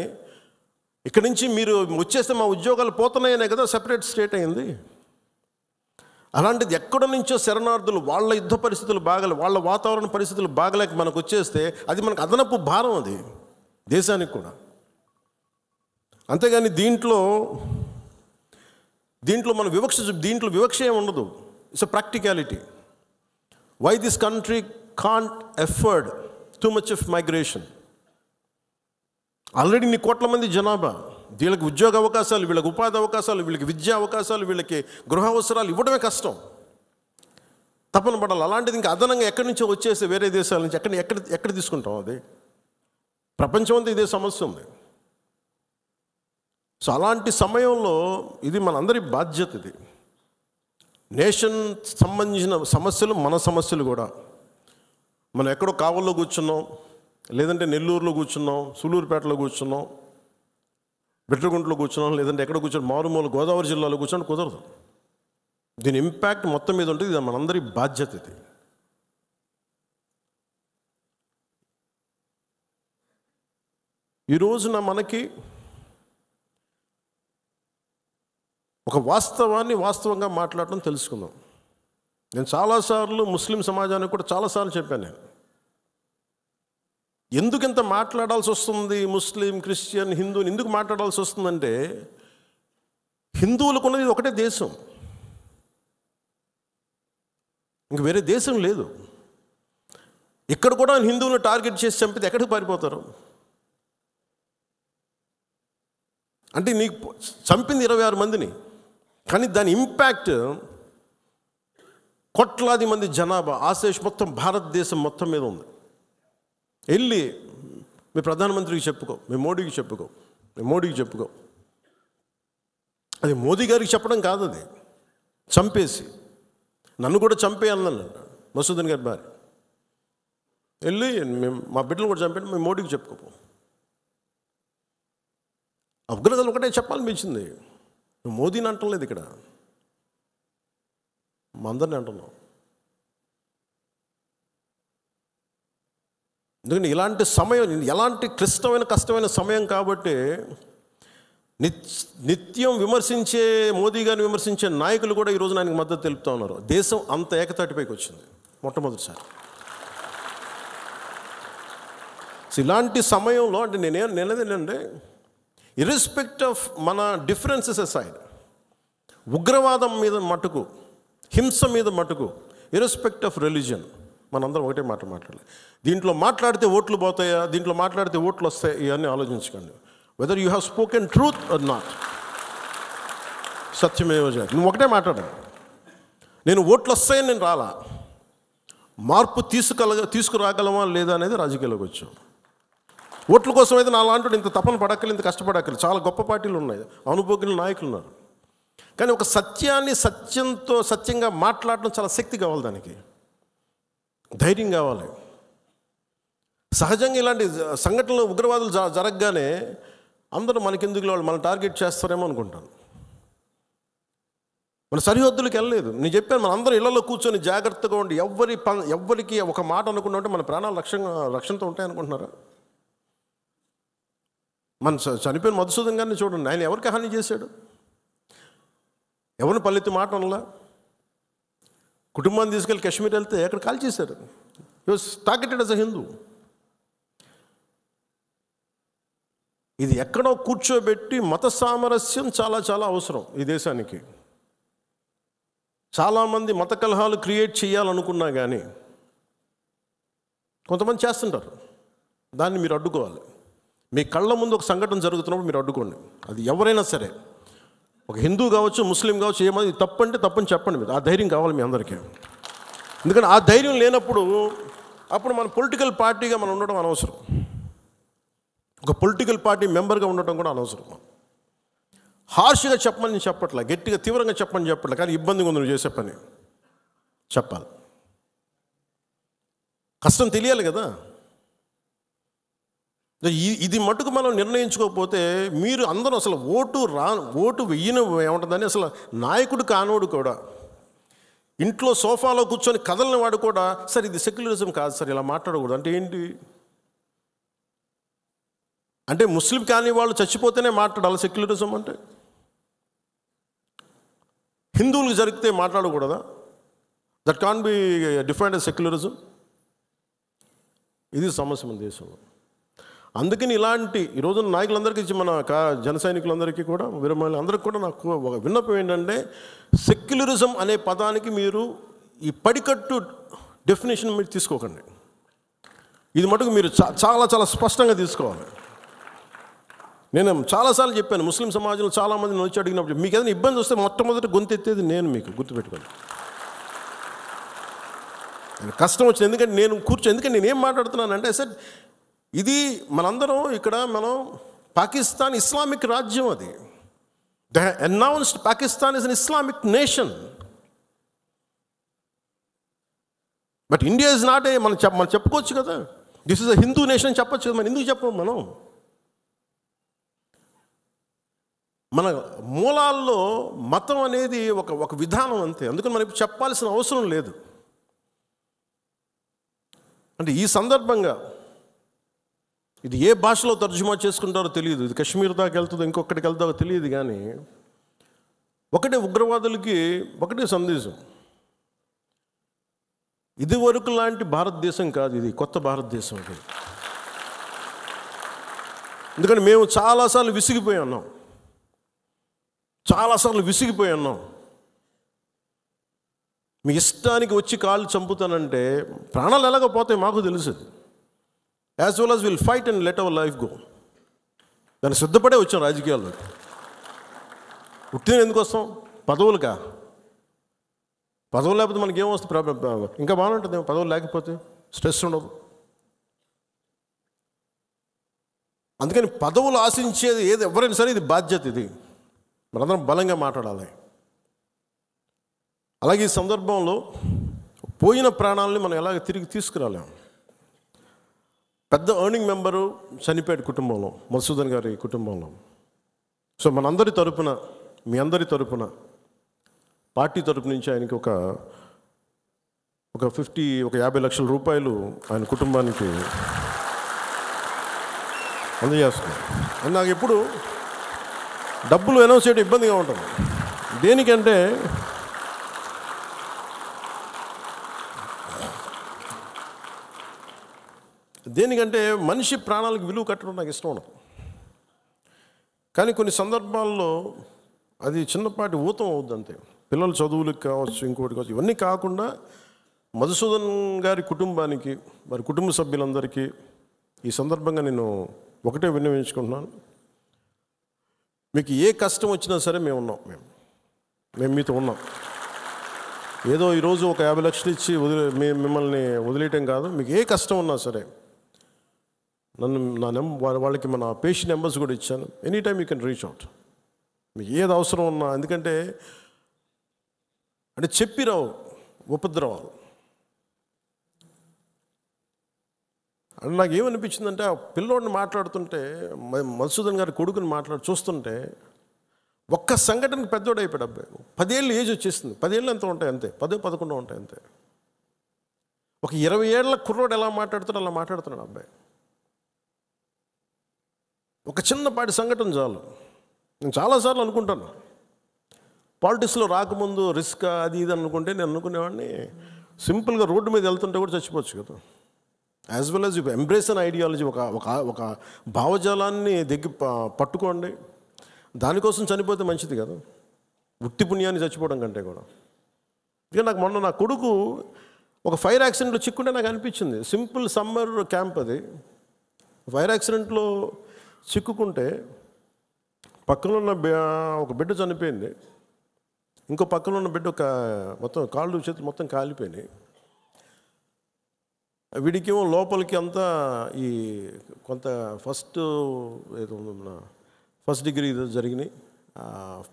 ఇక్కడి నుంచి మీరు వచ్చేస్తే మా ఉద్యోగాలు పోతున్నాయనే కదా సెపరేట్ స్టేట్ అయింది. అలాంటిది ఎక్కడ నుంచో శరణార్థులు వాళ్ళ యుద్ధ పరిస్థితులు బాగలే, వాళ్ళ వాతావరణ పరిస్థితులు బాగలేక మనకు వచ్చేస్తే అది మనకు అదనపు భారం, అది దేశానికి కూడా. అంతేగాని దీంట్లో మన దీంట్లో వివక్ష ఏమి ఉండదు. It's a practicality. Why this country can't afford too much of migration. Already ఇన్ని కోట్ల మంది జనాభా, వీళ్ళకి ఉద్యోగ అవకాశాలు, వీళ్ళకి ఉపాధి అవకాశాలు, వీళ్ళకి విద్యా అవకాశాలు, వీళ్ళకి గృహ అవసరాలు ఇవ్వడమే కష్టం, తప్పన పడాలి. అలాంటిది ఇంకా అదనంగా ఎక్కడి నుంచో వచ్చేసి వేరే దేశాల నుంచి ఎక్కడ తీసుకుంటాం? అది ప్రపంచం అంతా ఇదే సమస్య ఉంది. సో అలాంటి సమయంలో ఇది మనందరి బాధ్యత. ఇది నేషన్ సంబంధించిన సమస్యలు, మన సమస్యలు కూడా. మనం ఎక్కడో కావల్లో కూర్చున్నాం, లేదంటే నెల్లూరులో కూర్చున్నాం, సూలూరుపేటలో కూర్చున్నాం, బిట్రగుంటలో కూర్చున్నాం, లేదంటే ఎక్కడ కూర్చొని మారుమూల గోదావరి జిల్లాలో కూర్చొని కుదరదు. దీని ఇంపాక్ట్ మొత్తం మీద ఉంటుంది. ఇది మనందరి బాధ్యత. ఇది ఈ రోజున మనకి ఒక వాస్తవాన్ని వాస్తవంగా మాట్లాడటం తెలుసుకుందాం. నేను చాలాసార్లు ముస్లిం సమాజానికి కూడా చాలాసార్లు చెప్పాను. నేను ఎందుకు ఇంత మాట్లాడాల్సి వస్తుంది, ముస్లిం, క్రిస్టియన్, హిందూని ఎందుకు మాట్లాడాల్సి వస్తుందంటే హిందువులకు ఉన్నది ఒకటే దేశం, ఇంక వేరే దేశం లేదు. ఇక్కడ కూడా హిందువులను టార్గెట్ చేసి చంపితే ఎక్కడికి పారిపోతారు? అంటే నీకు చంపింది 26 మందిని, కానీ దాని ఇంపాక్ట్ కోట్లాది మంది జనాభా, ఆశేష్ మొత్తం భారతదేశం మొత్తం మీద ఉంది. వెళ్ళి మీ ప్రధానమంత్రికి చెప్పుకో, మీ మోడీకి చెప్పుకో, మీ మోడీకి చెప్పుకో. అది మోదీ గారికి చెప్పడం కాదు, అది చంపేసి నన్ను కూడా చంపేయాలన్నాను మసూదన్ గారి భార్య. వెళ్ళి మేము మా బిడ్డలు కూడా చంపేయండి, మేము మోడీకి చెప్పుకోపో. ఉగ్రతలు ఒకటే చెప్పాలనిపించింది. నువ్వు మోదీని అంటలేదు, ఇక్కడ మా అందరినీ అంటున్నావు. ఎందుకంటే ఇలాంటి సమయం, ఎలాంటి క్లిష్టమైన కష్టమైన సమయం కాబట్టి నిత్యం విమర్శించే మోదీ గారిని విమర్శించే నాయకులు కూడా ఈరోజు ఆయనకు మద్దతు తెలుపుతూ ఉన్నారు. దేశం అంత ఏకతాటిపైకి వచ్చింది మొట్టమొదటిసారి. ఇలాంటి సమయంలో అంటే నేనేంటంటే ఇర్రెస్పెక్ట్ ఆఫ్ మన డిఫరెన్సెస్ అసైడ్, ఉగ్రవాదం మీద మటుకు, హింస మీద మటుకు, ఇర్రెస్పెక్ట్ ఆఫ్ రిలీజన్ మనందరం ఒకటే మాట మాట్లాడాలి. దీంట్లో మాట్లాడితే ఓట్లు పోతాయా, దీంట్లో మాట్లాడితే ఓట్లు వస్తాయి, ఇవన్నీ ఆలోచించకండి. Whether you have spoken truth or not, సత్యమేవ జయతే. నువ్వు ఒకటే మాట్లాడాలి, నేను ఓట్లు వస్తాయని నేను రాలా, మార్పు తీసుకురాగలమా లేదా అనేది రాజకీయాల్లోకి వచ్చాం. ఓట్ల కోసం అయితే నా లాంటి ఇంత తపన పడక్కలు, ఇంత కష్టపడక్కలు. చాలా గొప్ప పార్టీలు ఉన్నాయి, అనుభవజ్ఞుల నాయకులు ఉన్నారు. కానీ ఒక సత్యాన్ని సత్యంగా మాట్లాడడం చాలా శక్తి కావాలి, దానికి ధైర్యం కావాలి. సహజంగా ఇలాంటి సంఘటనలు, ఉగ్రవాదులు జరగగానే అందరూ మనకెందుకు, వాళ్ళు మనం టార్గెట్ చేస్తారేమో అనుకుంటాను. మన సరిహద్దులకు వెళ్ళలేదు. నేను చెప్పాను, మన అందరూ ఇళ్లలో కూర్చొని జాగ్రత్తగా ఉండి ఎవ్వరికి ఒక మాట అనుకున్నా ఉంటే మన ప్రాణాలు రక్షణతో ఉంటాయనుకుంటున్నారా? మన చనిపోయిన మధుసూదన్ గారిని చూడండి, ఆయన ఎవరికి హాని చేశాడు? ఎవరిని పల్లెత్తి మాట అనలా. కుటుంబాన్ని తీసుకెళ్ళి కాశ్మీర్ వెళ్తే ఎక్కడ కాల్ చేశారు. హి was targeted as a Hindu. ఇది ఎక్కడో కూర్చోబెట్టి మత సామరస్యం చాలా చాలా అవసరం ఈ దేశానికి. చాలామంది మత కలహాలు క్రియేట్ చేయాలనుకున్నా కానీ కొంతమంది చేస్తుంటారు. దాన్ని మీరు అడ్డుకోవాలి. మీ కళ్ళ ముందు ఒక సంఘటన జరుగుతున్నప్పుడు మీరు అడ్డుకోండి. అది ఎవరైనా సరే, ఒక హిందూ కావచ్చు, ముస్లిం కావచ్చు, ఏమది తప్పు అంటే తప్పని చెప్పండి. మీరు ఆ ధైర్యం కావాలి మీ అందరికీ. ఎందుకంటే ఆ ధైర్యం లేనప్పుడు అప్పుడు మన పొలిటికల్ పార్టీగా మనం ఉండడం అనవసరం, ఒక పొలిటికల్ పార్టీ మెంబర్గా ఉండటం కూడా అనవసరం. హార్ష్గా చెప్పమని చెప్పట్లే, గట్టిగా తీవ్రంగా చెప్పమని చెప్పట్లే, కానీ ఇబ్బందిగా ఉంది నువ్వు చేసే పని చెప్పాలి. కష్టం తెలియాలి కదా. ఇది మటుకు మనం నిర్ణయించుకోకపోతే మీరు అందరూ అసలు ఓటు వెయ్యని ఏముంటుందని, అసలు నాయకుడు కానోడు కూడా, ఇంట్లో సోఫాలో కూర్చొని కదలని వాడు కూడా, సార్ ఇది సెక్యులరిజం కాదు సార్, ఇలా మాట్లాడకూడదు అంటే ఏంటి? అంటే ముస్లిం కాని వాళ్ళు చచ్చిపోతేనే మాట్లాడాలి సెక్యులరిజం అంటే? హిందువులకు జరిగితే మాట్లాడకూడదా? That can be defined as secularism. ఇది సమస్య మన దేశంలో. అందుకని ఇలాంటి ఈరోజు నాయకులందరికీ, మన జన సైనికులందరికీ కూడా, వీరమహిళలందరికీ కూడా నాకు ఒక విన్నపం ఏంటంటే, సెక్యులరిజం అనే పదానికి మీరు ఈ పడికట్టు డెఫినేషన్ మీరు తీసుకోకండి. ఇది మటుకు మీరు చాలా చాలా స్పష్టంగా తీసుకోవాలి. నేను చాలాసార్లు చెప్పాను, ముస్లిం సమాజంలో చాలామంది వచ్చి అడిగినప్పుడు, మీకు ఏదైనా ఇబ్బంది వస్తే మొట్టమొదటి గొంతెత్తేది నేను, మీకు గుర్తుపెట్టుకోండి. కష్టం వచ్చింది ఎందుకంటే ఎందుకంటే నేనేం మాట్లాడుతున్నానంటే, సార్ ఇది మనందరం ఇక్కడ మనం పాకిస్తాన్ ఇస్లామిక్ రాజ్యం, అది they announced Pakistan is an Islamic nation. But India is not a, మనం చెప్పుకోవచ్చు కదా, this is a Hindu nation చెప్పచ్చు కదా. మనం ఎందుకు చెప్పము? మనం మన మూలాల్లో మతం అనేది ఒక విధానం అంతే. అందుకని మనం చెప్పాల్సిన అవసరం లేదు. అంటే ఈ సందర్భంగా ఇది ఏ భాషలో తర్జుమా చేసుకుంటారో తెలియదు, ఇది కశ్మీర్ దాకా వెళ్తుందో ఇంకొకటికి వెళ్తారో తెలియదు, కానీ ఒకటే ఉగ్రవాదులకి ఒకటే సందేశం, ఇది వరకు లాంటి భారతదేశం కాదు, ఇది కొత్త భారతదేశం. ఇది ఎందుకంటే మేము చాలాసార్లు విసిగిపోయి ఉన్నాం. చాలాసార్లు విసిగిపోయి ఉన్నాం. మీ ఇష్టానికి వచ్చి కాళ్ళు చంపుతానంటే ప్రాణాలు ఎలాగో పోతాయి మాకు తెలుసు. As well as will fight and let our life go. దాన్ని సిద్ధపడే వచ్చాం రాజకీయాల్లోకి. ఉట్టిన ఎందుకు వస్తాం? పదవులుగా. పదవులు లేకపోతే మనకి ఏమొస్తుంది? ఇంకా బాగుంటుంది పదవులు లేకపోతే. స్ట్రెస్ ఉండదు. అందుకని పదవులు ఆశించేది ఏది ఎవరైనా సరే ఇది బాధ్యత. ఇది మనందరం బలంగా మాట్లాడాలి. అలాగే ఈ సందర్భంలో పోయిన ప్రాణాలని మనం ఎలాగ తిరిగి తీసుకురాలేం. పెద్ద ఎర్నింగ్ మెంబరు చనిపోయాడు కుటుంబంలో, మధుసూదన్ గారి కుటుంబంలో. సో మనందరి తరపున, మీ అందరి తరపున, పార్టీ తరపు నుంచి ఆయనకి ఒక 50 లక్షల రూపాయలు ఆయన కుటుంబానికి అందజేస్తున్నాం. అని నాకు ఎప్పుడు డబ్బులు అనౌన్స్ చేయడం ఇబ్బందిగా ఉంటుంది. దేనికంటే మనిషి ప్రాణాలకు విలువ కట్టడం నాకు ఇష్టం ఉండదు. కానీ కొన్ని సందర్భాల్లో అది చిన్నపాటి ఊతం అవుద్ది అంతే. పిల్లల చదువులకు కావచ్చు, ఇంకోటి కావచ్చు. ఇవన్నీ కాకుండా మధుసూదన్ గారి కుటుంబానికి, వారి కుటుంబ సభ్యులందరికీ ఈ సందర్భంగా నేను ఒకటే విన్నవించుకుంటున్నాను. మీకు ఏ కష్టం వచ్చినా సరే మేము ఉన్నాం. మేము మీతో ఉన్నాం. ఏదో ఈరోజు ఒక 50 లక్షలు ఇచ్చి మిమ్మల్ని వదిలేయటం కాదు. మీకు ఏ కష్టం ఉన్నా సరే వాళ్ళకి మన పేషెంట్ నెంబర్స్ కూడా ఇచ్చాను. Any time you can reach out. మీకు ఏది అవసరం ఉన్నా. ఎందుకంటే చెప్పి రావు ఉపద్రవాలు. అని నాకు ఏమనిపించిందంటే, ఆ పిల్లోడిని మాట్లాడుతుంటే, మధుసూదన్ గారి కొడుకుని చూస్తుంటే ఒక్క సంఘటనకి పెద్దోడు అయిపోయాడు అబ్బాయి. 10 ఏళ్ళు ఏజ్ వచ్చేసింది. 10 ఏళ్ళు ఎంత ఉంటాయి అంతే, 10-11 ఉంటాయి అంతే. ఒక 20 ఏళ్ళ కుర్రోడు ఎలా మాట్లాడుతాడో అలా మాట్లాడుతున్నాడు అబ్బాయి. ఒక చిన్నపాటి సంఘటన చాలు. నేను చాలాసార్లు అనుకుంటాను, పాలిటిక్స్లో రాకముందు రిస్క్ అది ఇది అనుకుంటే, నేను అనుకునేవాడిని సింపుల్గా రోడ్డు మీద వెళ్తుంటే కూడా చచ్చిపోవచ్చు కదా. As well as embrace an ideology, ఒక భావజాలాన్ని పట్టుకోండి. దానికోసం చనిపోతే మంచిది కదా, ఉట్టి పుణ్యాన్ని చచ్చిపోవడం కంటే కూడా. ఇక నాకు మొన్న నా కొడుకు ఒక ఫైర్ యాక్సిడెంట్లో చిక్కుంటే నాకు అనిపించింది. సింపుల్ సమ్మర్ క్యాంప్ అది. ఫైర్ యాక్సిడెంట్లో చిక్కుకుంటే పక్కన ఉన్న ఒక బిడ్డ చనిపోయింది. ఇంకో పక్కన ఉన్న బిడ్డ మొత్తం కాళ్ళు చేతులు మొత్తం కాలిపోయినాయి. వీడికేమో లోపలికి అంతా ఈ కొంత ఫస్ట్ డిగ్రీ జరిగినాయి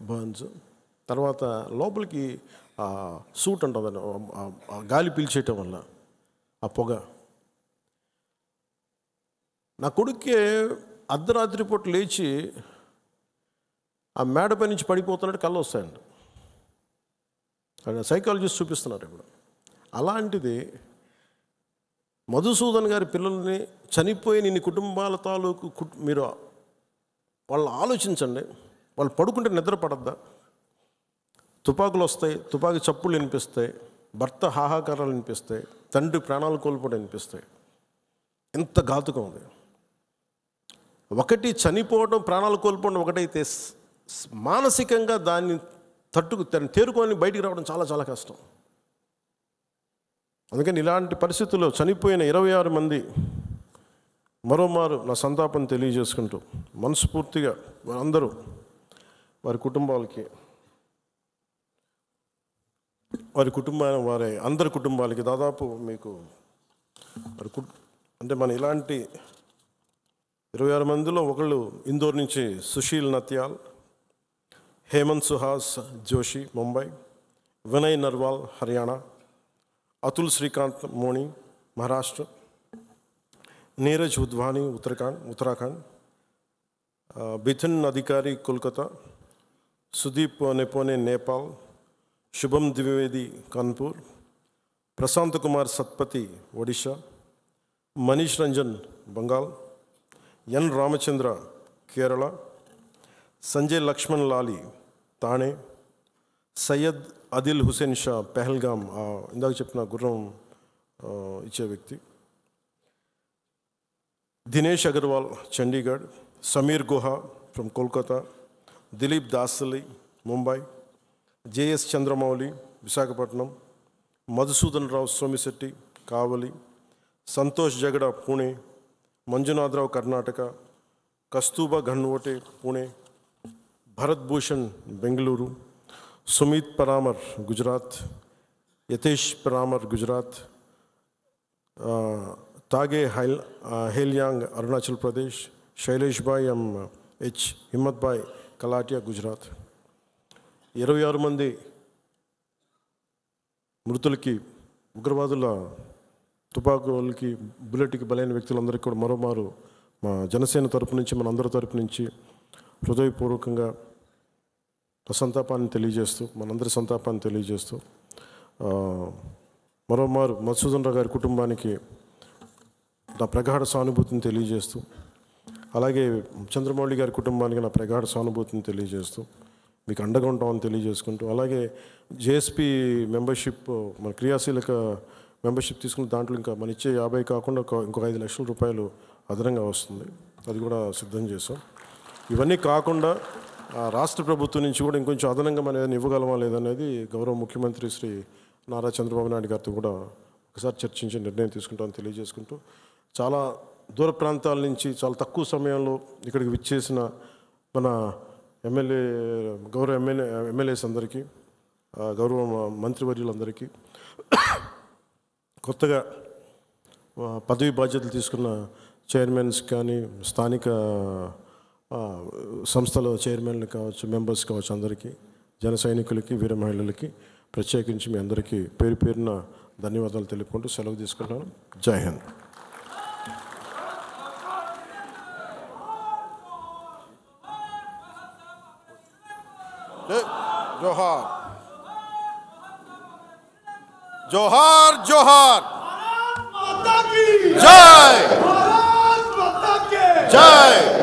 బర్న్స్. తర్వాత లోపలికి సూట్ ఉంటుందని గాలి పీల్చేయటం వల్ల ఆ పొగ. నా కొడుక్కే అర్ధరాత్రి పూట లేచి ఆ మేడపై నుంచి పడిపోతున్నట్టు కళ్ళు వస్తాయండి. సైకాలజిస్ట్ చూపిస్తున్నారు ఇప్పుడు. అలాంటిది మధుసూదన్ గారి పిల్లల్ని చనిపోయిన ఇన్ని కుటుంబాల తాలూకు మీరు వాళ్ళు ఆలోచించండి. వాళ్ళు పడుకుంటే నిద్ర పడద్దా? తుపాకులు వస్తాయి, తుపాకీ చప్పుళ్ళు వినిపిస్తాయి, భర్త హాహాకారాలు వినిపిస్తాయి, తండ్రి ప్రాణాలు కోల్పోవడం వినిపిస్తాయి. ఎంత ఘాతుకం ఉంది. ఒకటి చనిపోవడం, ప్రాణాలు కోల్పోవడం ఒకటైతే, మానసికంగా దాన్ని తేరుకొని బయటికి రావడం చాలా చాలా కష్టం. అందుకని ఇలాంటి పరిస్థితుల్లో చనిపోయిన 26 మంది మరోమారు నా సంతాపం తెలియజేసుకుంటూ, మనస్ఫూర్తిగా అందరూ వారి కుటుంబాలకి, వారి అందరి కుటుంబాలకి దాదాపు మీకు అంటే మన ఇలాంటి 26 మందిలో ఒకళ్ళు ఇందోర్ నుంచి సుశీల్ నత్యాల్, హేమంత్ సుహాస్ జోషి ముంబై, వినయ్ నర్వాల్ హర్యానా, అతుల్ శ్రీకాంత్ మోని మహారాష్ట్ర, నీరజ్ ఉద్వానీ ఉత్తరాఖండ్, బిథిన్ అధికారి కోల్కతా, సుదీప్ నెపోనే నేపాల్, శుభం ద్వివేది కాన్పూర్, ప్రశాంత్ కుమార్ సత్పతి ఒడిషా, మనీష్ రంజన్ బంగాల్, ఎన్ రామచంద్ర కేరళ, సంజయ్ లక్ష్మణ్ లాలి తానే, సయ్యద్ అదిల్ హుసేన్ షా పెహల్గామ్, ఇందాక చెప్పిన గుర్రం ఇచ్చే వ్యక్తి, దినేష్ అగర్వాల్ చండీగఢ్, సమీర్ గుహా ఫ్రమ్ కోల్కతా, దిలీప్ దాసలి ముంబై, జేఎస్ చంద్రమౌళి విశాఖపట్నం, మధుసూదన్ రావు సోమిశెట్టి కావలి, సంతోష్ జగడ పూణే, మంజునాథరావు కర్ణాటక, కస్తూబా ఘన్వోటే పూణే, భరత్ భూషణ్ బెంగళూరు, సుమిత్ పరామర్ గుజరాత్, యతేష్ పరామర్ గుజరాత్, తాగే హేల్యాంగ్ అరుణాచల్ ప్రదేశ్, శైలేష్ భాయ్ హెచ్ హిమ్మత్ భాయ్ కలాటియా గుజరాత్. 26 మంది మృతులకి, ఉగ్రవాదుల తుపాకులకి, బుల్లెట్కి బలైన వ్యక్తులందరికీ కూడా మరోమారు మా జనసేన తరపు నుంచి, మన అందరి తరపు నుంచి హృదయపూర్వకంగా సంతాపాన్ని తెలియజేస్తూ, మనందరి సంతాపాన్ని తెలియజేస్తూ, మరోమారు మధుసూదన్ రావు గారి కుటుంబానికి నా ప్రగాఢ సానుభూతిని తెలియజేస్తూ, అలాగే చంద్రమౌళి గారి కుటుంబానికి నా ప్రగాఢ సానుభూతిని తెలియజేస్తూ, మీకు అండగా ఉంటామని తెలియజేసుకుంటూ, అలాగే జేఎస్పీ మెంబర్షిప్, మన క్రియాశీలక మెంబర్షిప్ తీసుకున్న దాంట్లో ఇంకా మన ఇచ్చే 50 కాకుండా ఇంకొక 5 లక్షల రూపాయలు అదనంగా వస్తుంది, అది కూడా సిద్ధం చేసాం. ఇవన్నీ కాకుండా రాష్ట్ర ప్రభుత్వం నుంచి కూడా ఇంకొంచెం అదనంగా మనం ఏదైనా ఇవ్వగలమా లేదనేది గౌరవ ముఖ్యమంత్రి శ్రీ నారా చంద్రబాబు నాయుడు గారితో కూడా ఒకసారి చర్చించి నిర్ణయం తీసుకుంటామని తెలియజేసుకుంటూ, చాలా దూర ప్రాంతాల నుంచి చాలా తక్కువ సమయంలో ఇక్కడికి విచ్చేసిన మన గౌరవ ఎమ్మెల్యేస్ అందరికీ, గౌరవ మంత్రివర్యులందరికీ, కొత్తగా పదవి బాధ్యతలు తీసుకున్న చైర్మన్స్ కానీ, స్థానిక సంస్థల చైర్మన్లు కావచ్చు, మెంబర్స్ కావచ్చు, అందరికీ, జన సైనికులకి, వీర మహిళలకి ప్రత్యేకించి మీ అందరికీ పేరు పేరున ధన్యవాదాలు తెలుపుకుంటూ సెలవు తీసుకుంటాను. జై హింద్. జోహార్ జోహార్ జోహార్. జై జై.